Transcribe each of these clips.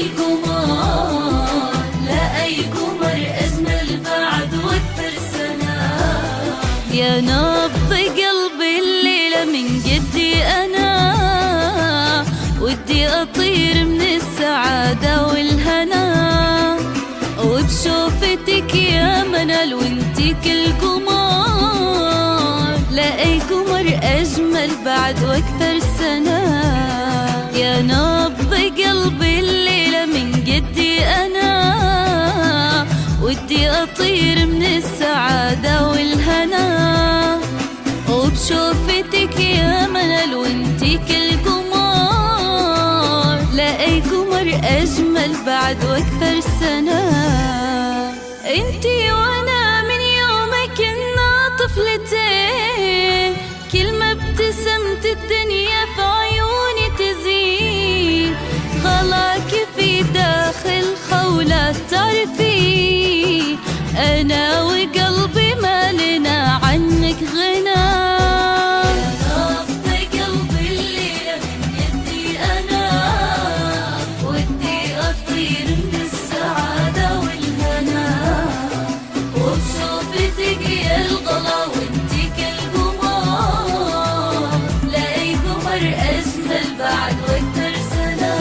القمر، لا أي قمر أجمل بعد وأكثر سنة. يا نبض قلبي الليلة من جدي أنا، ودي أطير من السعادة والهنا، وبشوفتك يا منال وانتي كل قمر، لا أي قمر أجمل بعد وأكثر سنة. يا نبض قلبي الليلة من جدي أنا، ودي أطير من السعادة والهنا، وبشوفتك يا منال وانتي كل قمر، لا أي قمر أجمل بعد وأكثر سنة. انتي وانا من يوم كنا طفلتين، كل ما ابتسمت الدنيا في عيوني تزين، غلاك في داخل خولة تعرفي، أنا وقلبي ما لنا عنك غنى. بعد وأكثر سنة.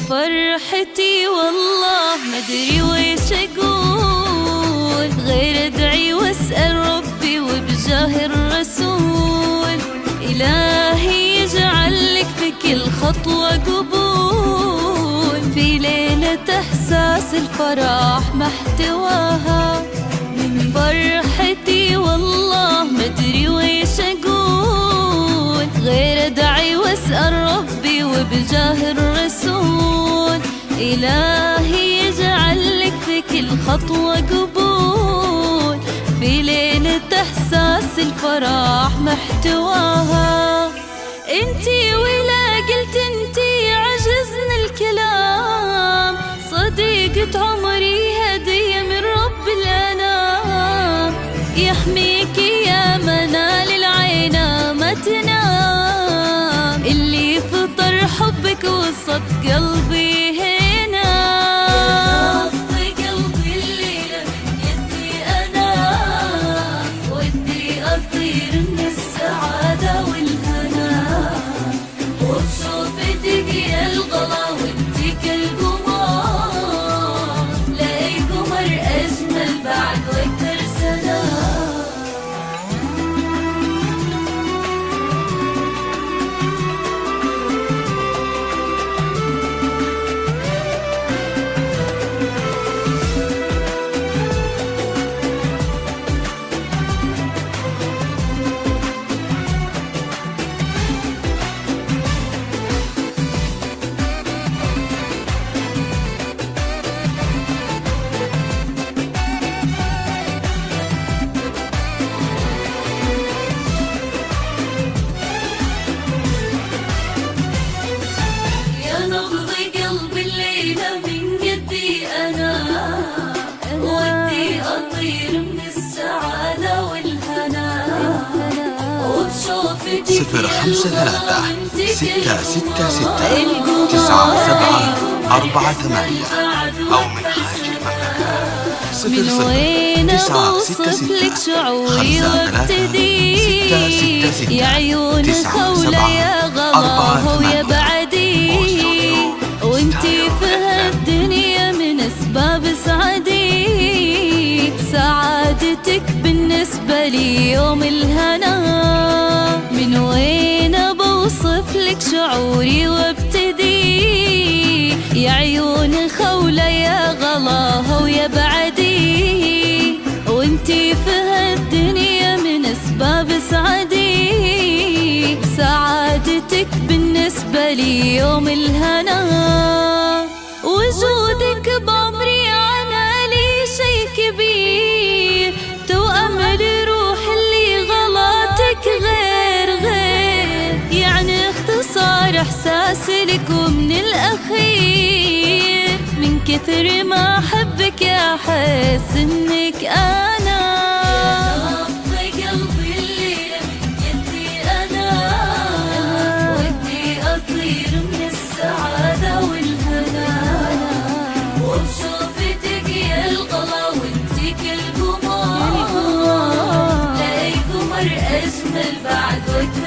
فرحتي والله مدري ويش أقول، غير أدعي وأسأل ربي وبجاه الرسول، إلهي يجعل لك في كل خطوة قبول، في ليلة إحساس الفرح محتواها. من فرحتي والله مدري ويش أقول، غير أدعي وأسأل ربي وبجاه الرسول، إلهي يجعل لك في كل خطوة قبول، في ليلة إحساس الفرح محتواها. انتي ولا قلت انتي عجزنا الكلام، صديقة عمري هدية من رب الأنام، يحميكي يا منال العينا ما تنام، اللي فطر حبك وصد قلبي هنا. قلبي الليلة من يدي أنا، ودي أطير من السعادة والهنا، وبشوفتك يا الغلا وانتي كالقمر، لا أي قمر أجمل بعد وأكثر سنة. صفر 5 3 6 6 6 9 7 4 8 أو من خارج المملكة 0 0 9 6 6 5 3 6 6 6 يا عيون خولة يا غلاه ويا بعدي، وانتي في هالدنيا من أسباب سعدي. يا عيون خولة يا غلاها ويا بعدي، وانتي في هالدنيا من اسباب سعدي، سعادتك بالنسبة لي يوم الهنا، وجودك بعمري أنا لي شي كبير، توأم لروح اللي غلطك غير يعني اختصار احساسي لكم من الاخير، من كثر ما احبك يا احس انك انا نبض قلبي الليلة من جدي انا، ودي اطير من السعادة والهنا، وبشوفتك يا الغلا وانتي كل قمر، لا اي قمر اجمل بعد وقت